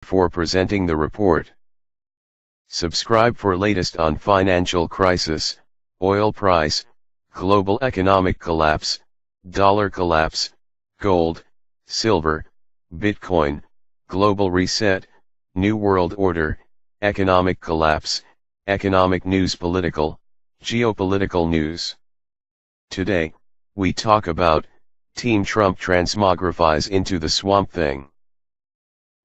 for presenting the report. Subscribe for latest on financial crisis, oil price, global economic collapse, dollar collapse, gold, silver, Bitcoin, global reset, new world order, economic collapse, economic news, political, geopolitical news. Today, we talk about, Team Trump transmogrifies into the Swamp Thing.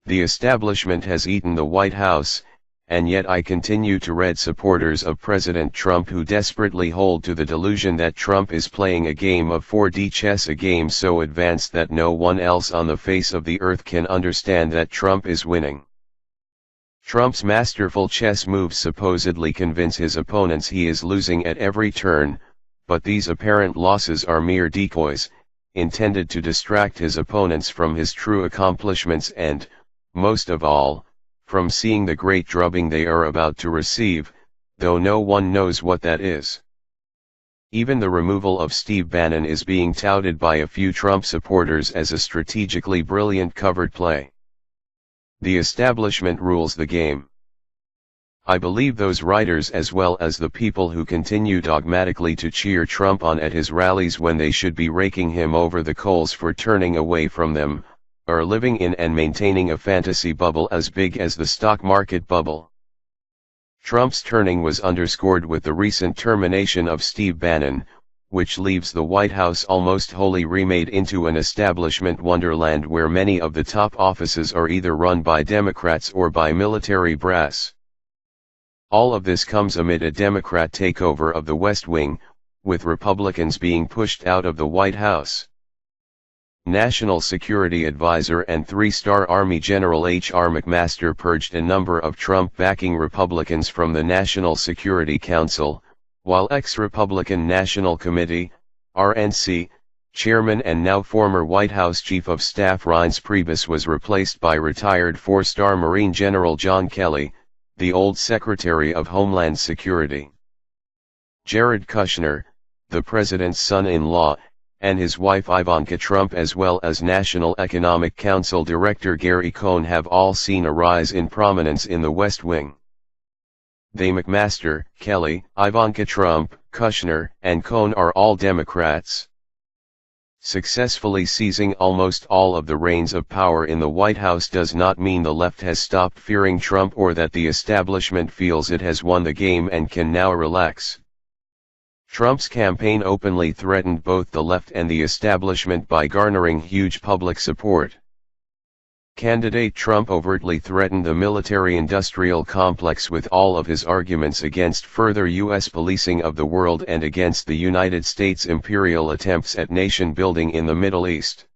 The establishment has eaten the White House, and yet I continue to read supporters of President Trump who desperately hold to the delusion that Trump is playing a game of 4D chess, a game so advanced that no one else on the face of the earth can understand that Trump is winning. Trump's masterful chess moves supposedly convince his opponents he is losing at every turn, but these apparent losses are mere decoys, intended to distract his opponents from his true accomplishments and, most of all, from seeing the great drubbing they are about to receive, though no one knows what that is. Even the removal of Steve Bannon is being touted by a few Trump supporters as a strategically brilliant covert play. The establishment rules the game. I believe those writers, as well as the people who continue dogmatically to cheer Trump on at his rallies when they should be raking him over the coals for turning away from them, are living in and maintaining a fantasy bubble as big as the stock market bubble. Trump's turning was underscored with the recent termination of Steve Bannon, which leaves the White House almost wholly remade into an establishment wonderland where many of the top offices are either run by Democrats or by military brass. All of this comes amid a Democrat takeover of the West Wing, with Republicans being pushed out of the White House. National Security Advisor and three-star Army General H.R. McMaster purged a number of Trump-backing Republicans from the National Security Council, while ex-Republican National Committee, RNC, Chairman and now former White House Chief of Staff Reince Priebus was replaced by retired four-star Marine General John Kelly, the old Secretary of Homeland Security. Jared Kushner, the president's son-in-law, and his wife Ivanka Trump, as well as National Economic Council Director Gary Cohn, have all seen a rise in prominence in the West Wing. They, McMaster, Kelly, Ivanka Trump, Kushner, and Cohn, are all Democrats. Successfully seizing almost all of the reins of power in the White House does not mean the left has stopped fearing Trump or that the establishment feels it has won the game and can now relax. Trump's campaign openly threatened both the left and the establishment by garnering huge public support. Candidate Trump overtly threatened the military-industrial complex with all of his arguments against further U.S. policing of the world and against the United States' imperial attempts at nation-building in the Middle East.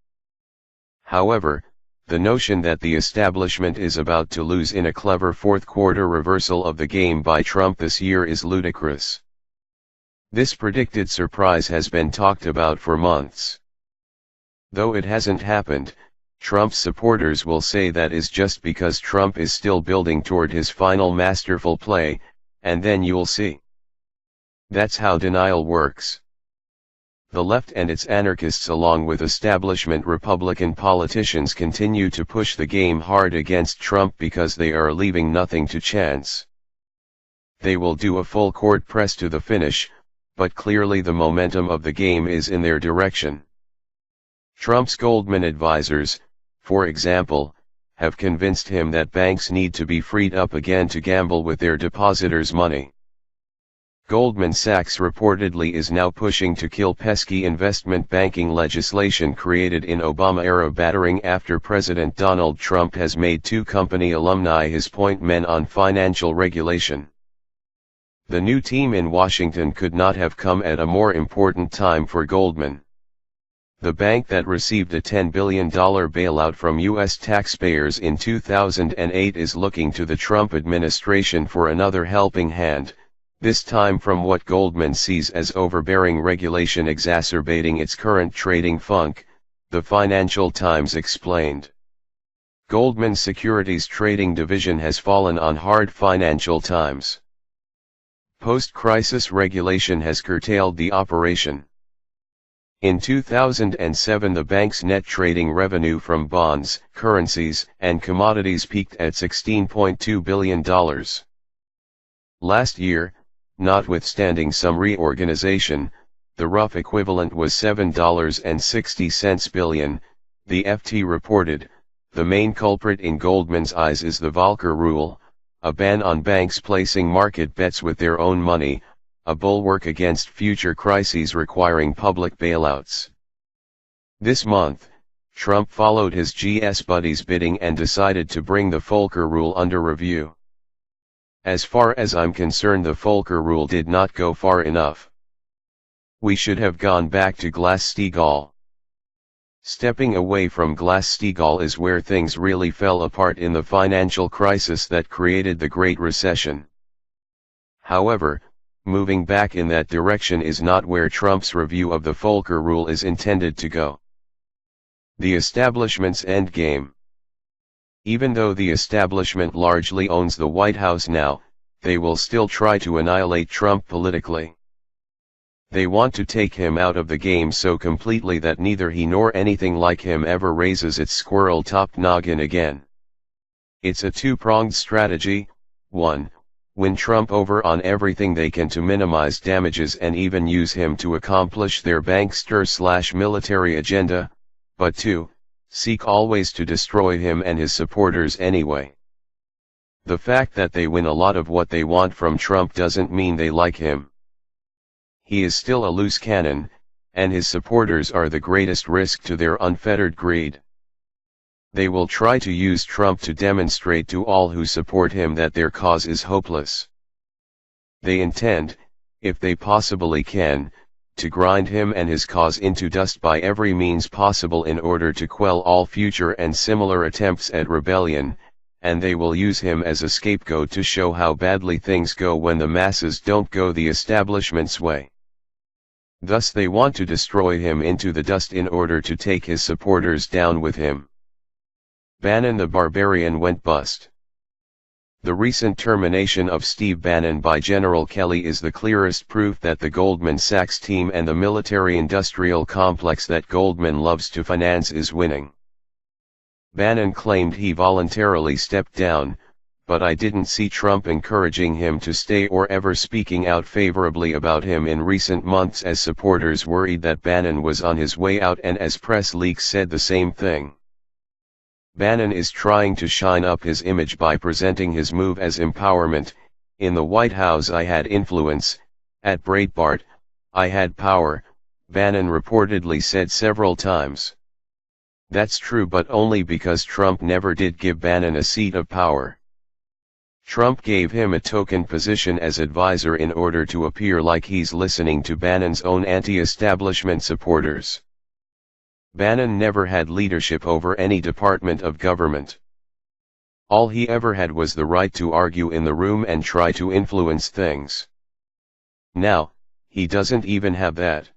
However, the notion that the establishment is about to lose in a clever fourth-quarter reversal of the game by Trump this year is ludicrous. This predicted surprise has been talked about for months. Though it hasn't happened, Trump's supporters will say that is just because Trump is still building toward his final masterful play, and then you'll see. That's how denial works. The left and its anarchists, along with establishment Republican politicians, continue to push the game hard against Trump because they are leaving nothing to chance. They will do a full court press to the finish, but clearly the momentum of the game is in their direction. Trump's Goldman advisors, for example, have convinced him that banks need to be freed up again to gamble with their depositors' money. Goldman Sachs reportedly is now pushing to kill pesky investment banking legislation created in Obama-era battering after President Donald Trump has made two company alumni his point men on financial regulation. The new team in Washington could not have come at a more important time for Goldman. The bank that received a $10 billion bailout from U.S. taxpayers in 2008 is looking to the Trump administration for another helping hand, this time from what Goldman sees as overbearing regulation exacerbating its current trading funk, the Financial Times explained. Goldman's securities trading division has fallen on hard financial times. Post-crisis regulation has curtailed the operation. In 2007, the bank's net trading revenue from bonds, currencies, and commodities peaked at $16.2 billion. Last year, notwithstanding some reorganization, the rough equivalent was $7.60 billion, the FT reported. The main culprit in Goldman's eyes is the Volcker rule, a ban on banks placing market bets with their own money, a bulwark against future crises requiring public bailouts. This month, Trump followed his GS buddies' bidding and decided to bring the Volcker rule under review. As far as I'm concerned, the Volcker rule did not go far enough. We should have gone back to Glass-Steagall. Stepping away from Glass-Steagall is where things really fell apart in the financial crisis that created the Great Recession. However, moving back in that direction is not where Trump's review of the Volcker rule is intended to go. The establishment's endgame. Even though the establishment largely owns the White House now, they will still try to annihilate Trump politically. They want to take him out of the game so completely that neither he nor anything like him ever raises its squirrel-topped noggin again. It's a two-pronged strategy: 1. Win Trump over on everything they can to minimize damages and even use him to accomplish their bankster/military agenda, but 2. Seek always to destroy him and his supporters anyway. The fact that they win a lot of what they want from Trump doesn't mean they like him. He is still a loose cannon, and his supporters are the greatest risk to their unfettered greed. They will try to use Trump to demonstrate to all who support him that their cause is hopeless. They intend, if they possibly can, to grind him and his cause into dust by every means possible in order to quell all future and similar attempts at rebellion, and they will use him as a scapegoat to show how badly things go when the masses don't go the establishment's way. Thus they want to destroy him into the dust in order to take his supporters down with him. Bannon the Barbarian went bust. The recent termination of Steve Bannon by General Kelly is the clearest proof that the Goldman Sachs team and the military-industrial complex that Goldman loves to finance is winning. Bannon claimed he voluntarily stepped down, but I didn't see Trump encouraging him to stay or ever speaking out favorably about him in recent months, as supporters worried that Bannon was on his way out and as press leaks said the same thing. Bannon is trying to shine up his image by presenting his move as empowerment. In the White House I had influence, at Breitbart, I had power, Bannon reportedly said several times. That's true, but only because Trump never did give Bannon a seat of power. Trump gave him a token position as advisor in order to appear like he's listening to Bannon's own anti-establishment supporters. Bannon never had leadership over any department of government. All he ever had was the right to argue in the room and try to influence things. Now, he doesn't even have that.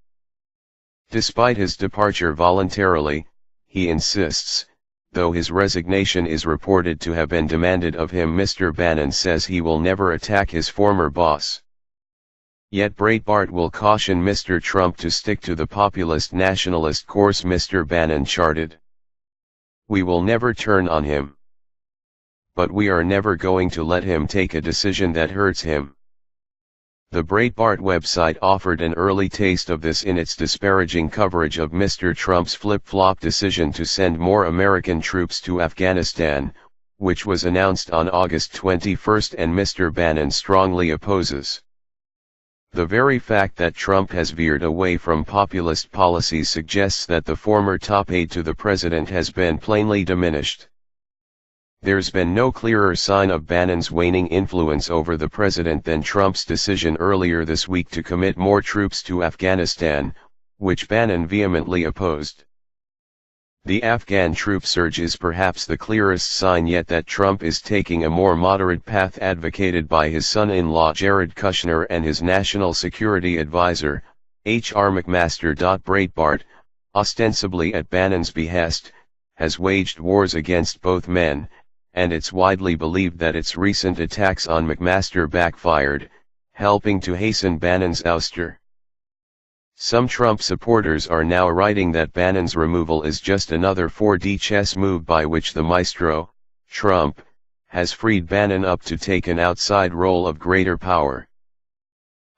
Despite his departure voluntarily, he insists, though his resignation is reported to have been demanded of him. Mr. Bannon says he will never attack his former boss. Yet Breitbart will caution Mr. Trump to stick to the populist nationalist course Mr. Bannon charted. We will never turn on him. But we are never going to let him take a decision that hurts him. The Breitbart website offered an early taste of this in its disparaging coverage of Mr. Trump's flip-flop decision to send more American troops to Afghanistan, which was announced on August 21 and Mr. Bannon strongly opposes. The very fact that Trump has veered away from populist policies suggests that the former top aide to the president has been plainly diminished. There's been no clearer sign of Bannon's waning influence over the president than Trump's decision earlier this week to commit more troops to Afghanistan, which Bannon vehemently opposed. The Afghan troop surge is perhaps the clearest sign yet that Trump is taking a more moderate path advocated by his son-in-law Jared Kushner and his national security advisor, H.R. McMaster. Breitbart, ostensibly at Bannon's behest, has waged wars against both men, and it's widely believed that its recent attacks on McMaster backfired, helping to hasten Bannon's ouster. Some Trump supporters are now writing that Bannon's removal is just another 4D chess move by which the maestro, Trump, has freed Bannon up to take an outside role of greater power.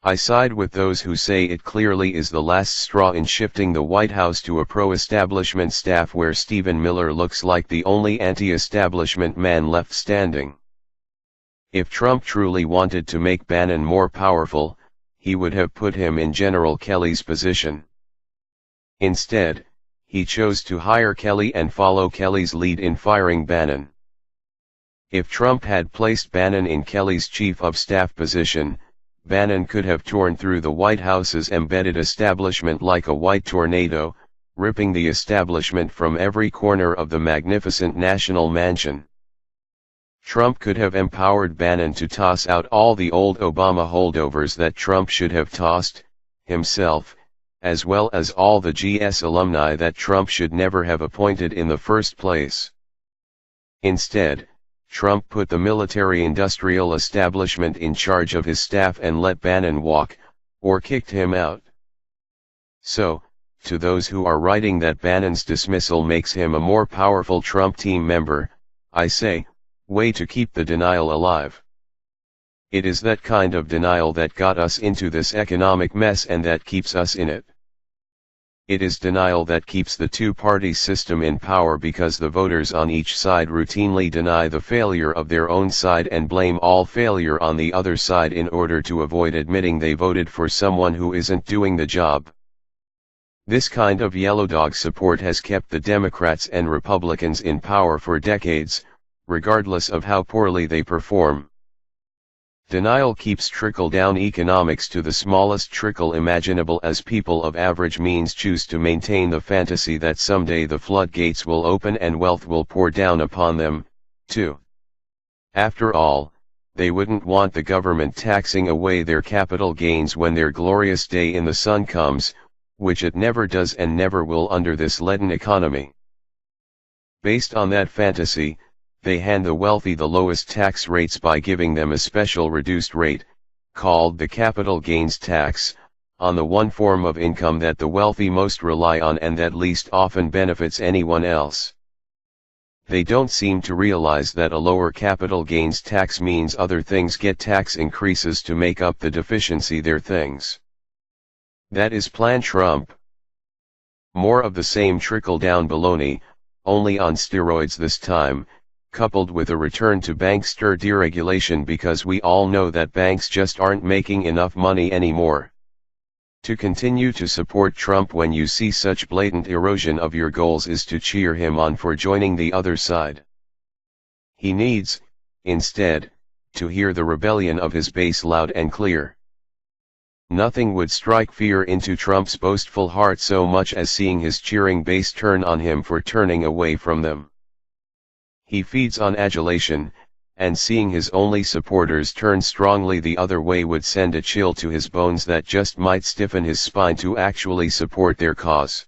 I side with those who say it clearly is the last straw in shifting the White House to a pro-establishment staff where Stephen Miller looks like the only anti-establishment man left standing. If Trump truly wanted to make Bannon more powerful, he would have put him in General Kelly's position. Instead, he chose to hire Kelly and follow Kelly's lead in firing Bannon. If Trump had placed Bannon in Kelly's chief of staff position, Bannon could have torn through the White House's embedded establishment like a white tornado, ripping the establishment from every corner of the magnificent national mansion. Trump could have empowered Bannon to toss out all the old Obama holdovers that Trump should have tossed, himself, as well as all the GS alumni that Trump should never have appointed in the first place. Instead, Trump put the military-industrial establishment in charge of his staff and let Bannon walk, or kicked him out. So, to those who are writing that Bannon's dismissal makes him a more powerful Trump team member, I say, way to keep the denial alive. It is that kind of denial that got us into this economic mess and that keeps us in it. It is denial that keeps the two-party system in power because the voters on each side routinely deny the failure of their own side and blame all failure on the other side in order to avoid admitting they voted for someone who isn't doing the job. This kind of yellow dog support has kept the Democrats and Republicans in power for decades, regardless of how poorly they perform. Denial keeps trickle-down economics to the smallest trickle imaginable as people of average means choose to maintain the fantasy that someday the floodgates will open and wealth will pour down upon them, too. After all, they wouldn't want the government taxing away their capital gains when their glorious day in the sun comes, which it never does and never will under this leaden economy. Based on that fantasy, they hand the wealthy the lowest tax rates by giving them a special reduced rate, called the capital gains tax, on the one form of income that the wealthy most rely on and that least often benefits anyone else. They don't seem to realize that a lower capital gains tax means other things get tax increases to make up the deficiency their things. That is Plan Trump. More of the same trickle-down baloney, only on steroids this time, coupled with a return to bankster deregulation because we all know that banks just aren't making enough money anymore. To continue to support Trump when you see such blatant erosion of your goals is to cheer him on for joining the other side. He needs, instead, to hear the rebellion of his base loud and clear. Nothing would strike fear into Trump's boastful heart so much as seeing his cheering base turn on him for turning away from them. He feeds on adulation, and seeing his only supporters turn strongly the other way would send a chill to his bones that just might stiffen his spine to actually support their cause.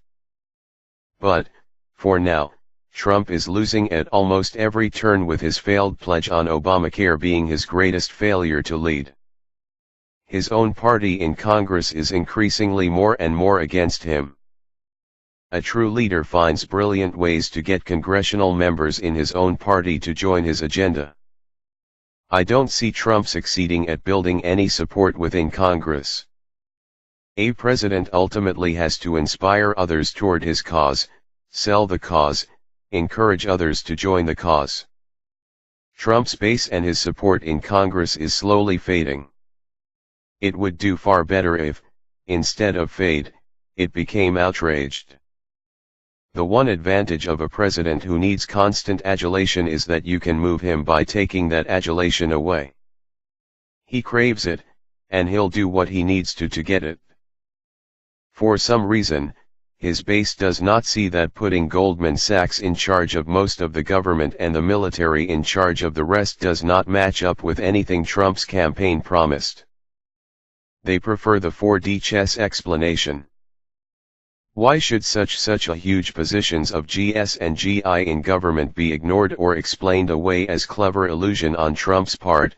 But, for now, Trump is losing at almost every turn with his failed pledge on Obamacare being his greatest failure to lead. His own party in Congress is increasingly more and more against him. A true leader finds brilliant ways to get congressional members in his own party to join his agenda. I don't see Trump succeeding at building any support within Congress. A president ultimately has to inspire others toward his cause, sell the cause, encourage others to join the cause. Trump's base and his support in Congress is slowly fading. It would do far better if, instead of fade, it became outraged. The one advantage of a president who needs constant adulation is that you can move him by taking that adulation away. He craves it, and he'll do what he needs to get it. For some reason, his base does not see that putting Goldman Sachs in charge of most of the government and the military in charge of the rest does not match up with anything Trump's campaign promised. They prefer the 4D chess explanation. Why should such a huge positions of GS and GI in government be ignored or explained away as clever illusion on Trump's part,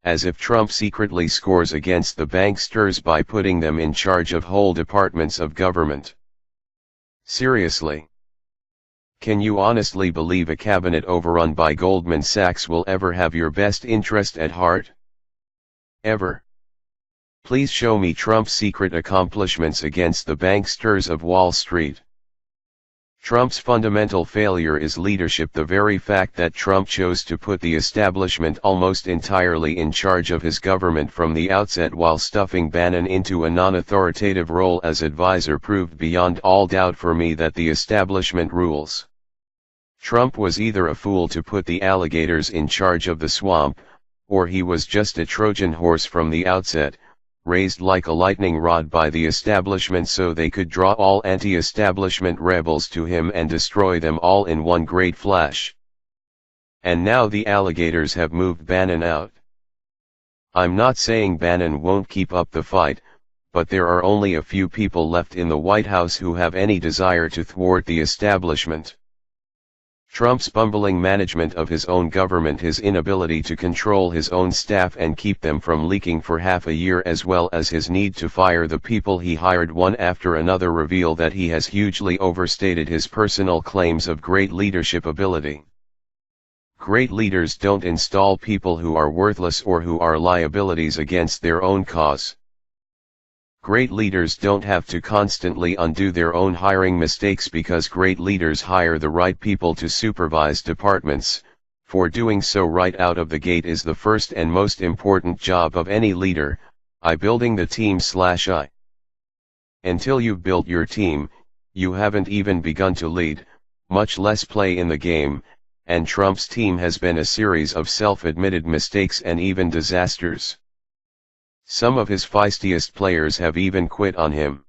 as if Trump secretly scores against the banksters by putting them in charge of whole departments of government. Seriously. Can you honestly believe a cabinet overrun by Goldman Sachs will ever have your best interest at heart? Ever? Please show me Trump's secret accomplishments against the banksters of Wall Street. Trump's fundamental failure is leadership. The very fact that Trump chose to put the establishment almost entirely in charge of his government from the outset while stuffing Bannon into a non-authoritative role as advisor proved beyond all doubt for me that the establishment rules. Trump was either a fool to put the alligators in charge of the swamp, or he was just a Trojan horse from the outset, raised like a lightning rod by the establishment so they could draw all anti-establishment rebels to him and destroy them all in one great flash. And now the alligators have moved Bannon out. I'm not saying Bannon won't keep up the fight, but there are only a few people left in the White House who have any desire to thwart the establishment. Trump's bumbling management of his own government, his inability to control his own staff and keep them from leaking for half a year, as well as his need to fire the people he hired one after another reveal that he has hugely overstated his personal claims of great leadership ability. Great leaders don't install people who are worthless or who are liabilities against their own cause. Great leaders don't have to constantly undo their own hiring mistakes because great leaders hire the right people to supervise departments, for doing so right out of the gate is the first and most important job of any leader, building the team/I. Until you've built your team, you haven't even begun to lead, much less play in the game, and Trump's team has been a series of self-admitted mistakes and even disasters. Some of his feistiest players have even quit on him.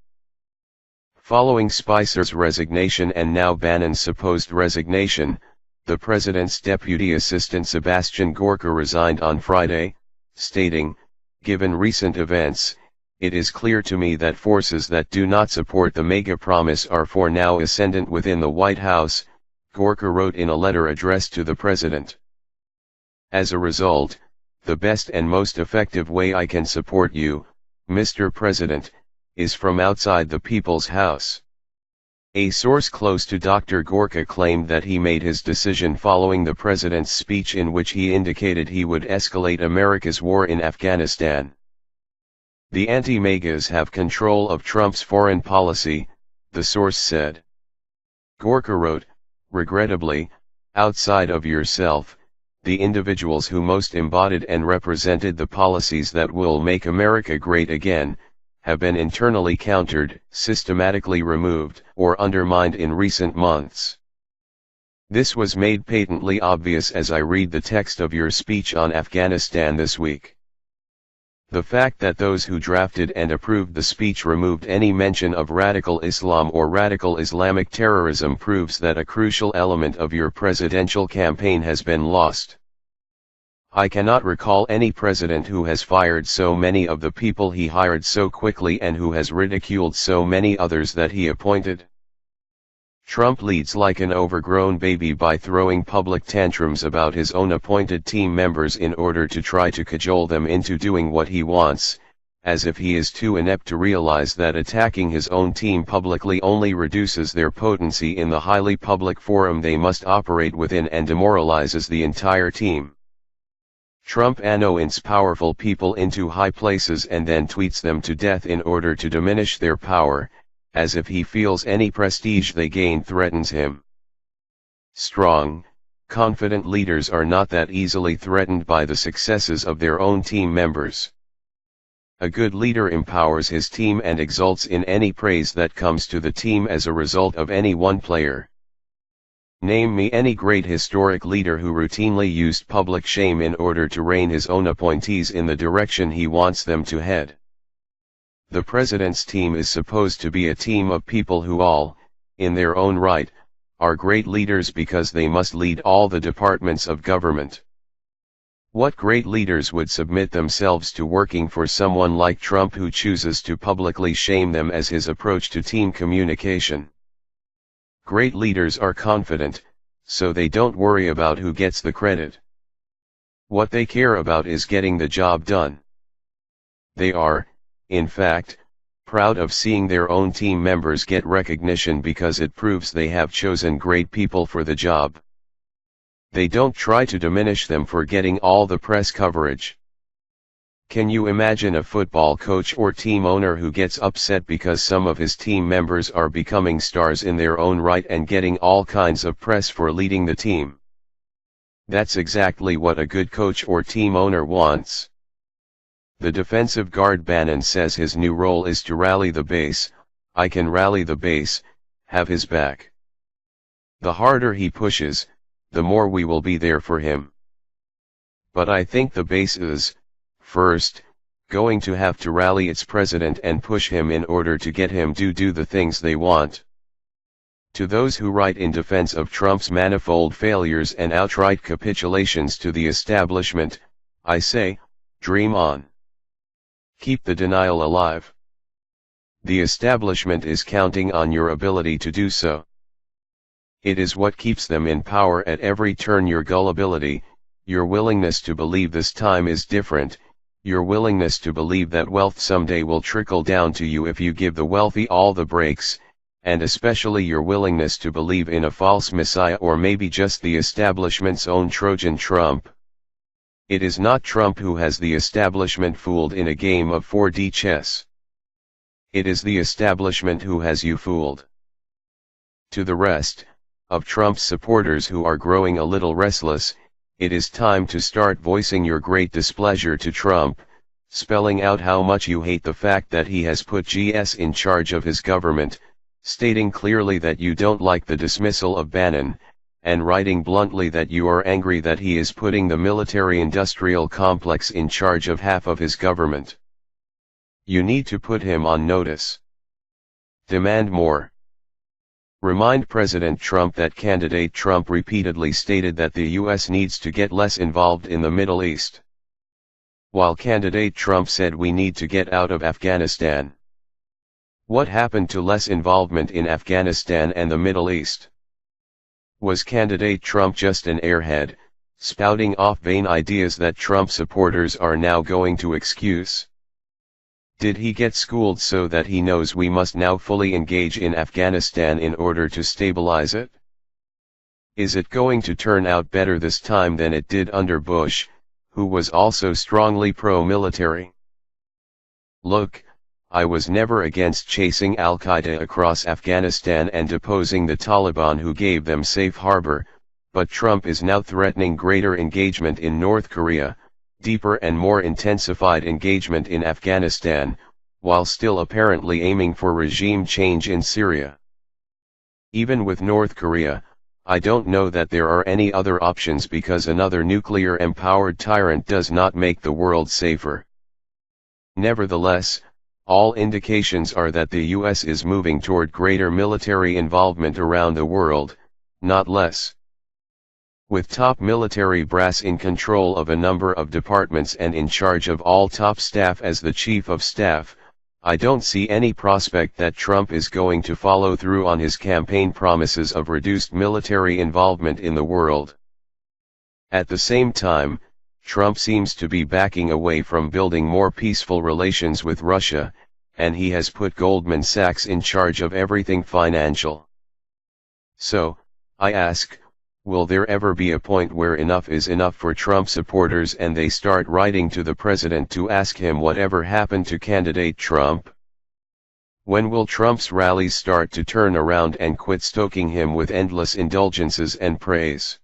Following Spicer's resignation and now Bannon's supposed resignation, the president's deputy assistant Sebastian Gorka resigned on Friday, stating, "Given recent events, it is clear to me that forces that do not support the mega promise are for now ascendant within the White House," Gorka wrote in a letter addressed to the president. As a result, "The best and most effective way I can support you, Mr. President, is from outside the People's House." A source close to Dr. Gorka claimed that he made his decision following the president's speech in which he indicated he would escalate America's war in Afghanistan. "The anti-MAGAs have control of Trump's foreign policy," the source said. Gorka wrote, "Regrettably, outside of yourself, the individuals who most embodied and represented the policies that will make America great again, have been internally countered, systematically removed, or undermined in recent months. This was made patently obvious as I read the text of your speech on Afghanistan this week. The fact that those who drafted and approved the speech removed any mention of radical Islam or radical Islamic terrorism proves that a crucial element of your presidential campaign has been lost. I cannot recall any president who has fired so many of the people he hired so quickly and who has ridiculed so many others that he appointed. Trump leads like an overgrown baby by throwing public tantrums about his own appointed team members in order to try to cajole them into doing what he wants, as if he is too inept to realize that attacking his own team publicly only reduces their potency in the highly public forum they must operate within and demoralizes the entire team. Trump anoints powerful people into high places and then tweets them to death in order to diminish their power, as if he feels any prestige they gain threatens him. Strong, confident leaders are not that easily threatened by the successes of their own team members. A good leader empowers his team and exults in any praise that comes to the team as a result of any one player. Name me any great historic leader who routinely used public shame in order to rein his own appointees in the direction he wants them to head. The president's team is supposed to be a team of people who all, in their own right, are great leaders because they must lead all the departments of government. What great leaders would submit themselves to working for someone like Trump who chooses to publicly shame them as his approach to team communication? Great leaders are confident, so they don't worry about who gets the credit. What they care about is getting the job done. They are, in fact, proud of seeing their own team members get recognition because it proves they have chosen great people for the job. They don't try to diminish them for getting all the press coverage. Can you imagine a football coach or team owner who gets upset because some of his team members are becoming stars in their own right and getting all kinds of press for leading the team? That's exactly what a good coach or team owner wants. The defensive guard Bannon says his new role is to rally the base. I can rally the base, have his back. The harder he pushes, the more we will be there for him. But I think the base is, first, going to have to rally its president and push him in order to get him to do the things they want. To those who write in defense of Trump's manifold failures and outright capitulations to the establishment, I say, dream on. Keep the denial alive. The establishment is counting on your ability to do so. It is what keeps them in power at every turn: your gullibility, your willingness to believe this time is different, your willingness to believe that wealth someday will trickle down to you if you give the wealthy all the breaks, and especially your willingness to believe in a false messiah or maybe just the establishment's own Trojan Trump. It is not Trump who has the establishment fooled in a game of 4D chess. It is the establishment who has you fooled. To the rest of Trump's supporters who are growing a little restless, it is time to start voicing your great displeasure to Trump, spelling out how much you hate the fact that he has put GS in charge of his government, stating clearly that you don't like the dismissal of Bannon, and writing bluntly that you are angry that he is putting the military-industrial complex in charge of half of his government. You need to put him on notice. Demand more. Remind President Trump that candidate Trump repeatedly stated that the U.S. needs to get less involved in the Middle East, while candidate Trump said we need to get out of Afghanistan. What happened to less involvement in Afghanistan and the Middle East? Was candidate Trump just an airhead, spouting off vain ideas that Trump supporters are now going to excuse? Did he get schooled so that he knows we must now fully engage in Afghanistan in order to stabilize it? Is it going to turn out better this time than it did under Bush, who was also strongly pro-military? Look, I was never against chasing Al-Qaeda across Afghanistan and deposing the Taliban who gave them safe harbor, but Trump is now threatening greater engagement in North Korea, deeper and more intensified engagement in Afghanistan, while still apparently aiming for regime change in Syria. Even with North Korea, I don't know that there are any other options because another nuclear-empowered tyrant does not make the world safer. Nevertheless, all indications are that the US is moving toward greater military involvement around the world, not less. With top military brass in control of a number of departments and in charge of all top staff as the chief of staff, I don't see any prospect that Trump is going to follow through on his campaign promises of reduced military involvement in the world. At the same time, Trump seems to be backing away from building more peaceful relations with Russia, and he has put Goldman Sachs in charge of everything financial. So, I ask, will there ever be a point where enough is enough for Trump supporters and they start writing to the president to ask him whatever happened to candidate Trump? When will Trump's rallies start to turn around and quit stoking him with endless indulgences and praise?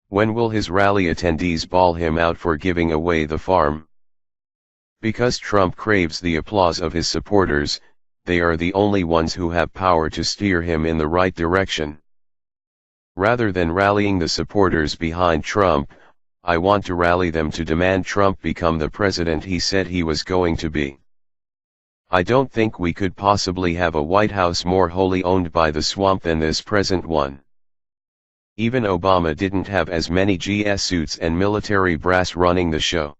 When will his rally attendees bawl him out for giving away the farm? Because Trump craves the applause of his supporters, they are the only ones who have power to steer him in the right direction. Rather than rallying the supporters behind Trump, I want to rally them to demand Trump become the president he said he was going to be. I don't think we could possibly have a White House more wholly owned by the swamp than this present one. Even Obama didn't have as many GS suits and military brass running the show.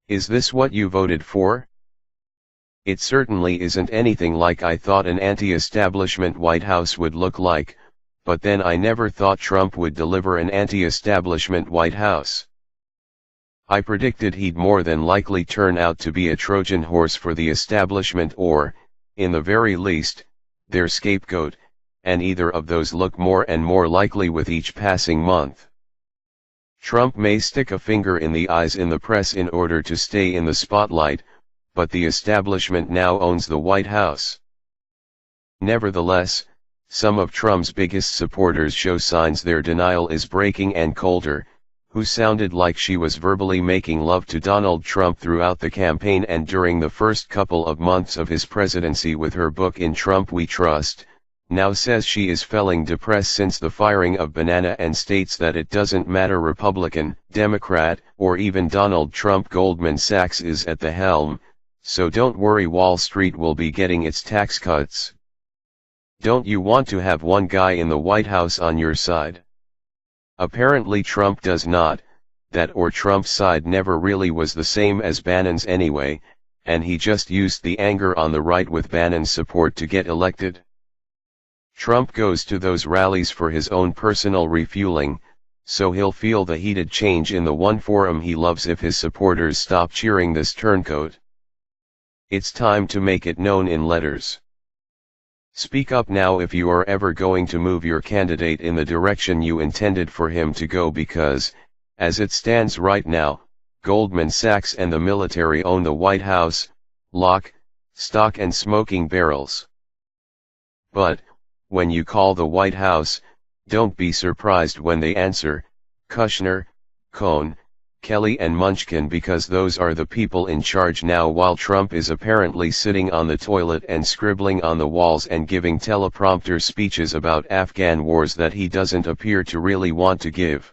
Is this what you voted for? It certainly isn't anything like I thought an anti-establishment White House would look like, but then I never thought Trump would deliver an anti-establishment White House. I predicted he'd more than likely turn out to be a Trojan horse for the establishment or, in the very least, their scapegoat, and either of those look more and more likely with each passing month. Trump may stick a finger in the eyes in the press in order to stay in the spotlight, but the establishment now owns the White House. Nevertheless, some of Trump's biggest supporters show signs their denial is breaking, and Coulter, who sounded like she was verbally making love to Donald Trump throughout the campaign and during the first couple of months of his presidency with her book In Trump We Trust, now says she is feeling depressed since the firing of Banana and states that it doesn't matter Republican, Democrat, or even Donald Trump, Goldman Sachs is at the helm, so don't worry, Wall Street will be getting its tax cuts. Don't you want to have one guy in the White House on your side? Apparently Trump does not. That or Trump's side never really was the same as Bannon's anyway, and he just used the anger on the right with Bannon's support to get elected. Trump goes to those rallies for his own personal refueling, so he'll feel the heated change in the one forum he loves if his supporters stop cheering this turncoat. It's time to make it known in letters. Speak up now if you are ever going to move your candidate in the direction you intended for him to go, because, as it stands right now, Goldman Sachs and the military own the White House, lock, stock and smoking barrels. But, when you call the White House, don't be surprised when they answer, Kushner, Cohn, Kelly and Munchkin, because those are the people in charge now, while Trump is apparently sitting on the toilet and scribbling on the walls and giving teleprompter speeches about Afghan wars that he doesn't appear to really want to give.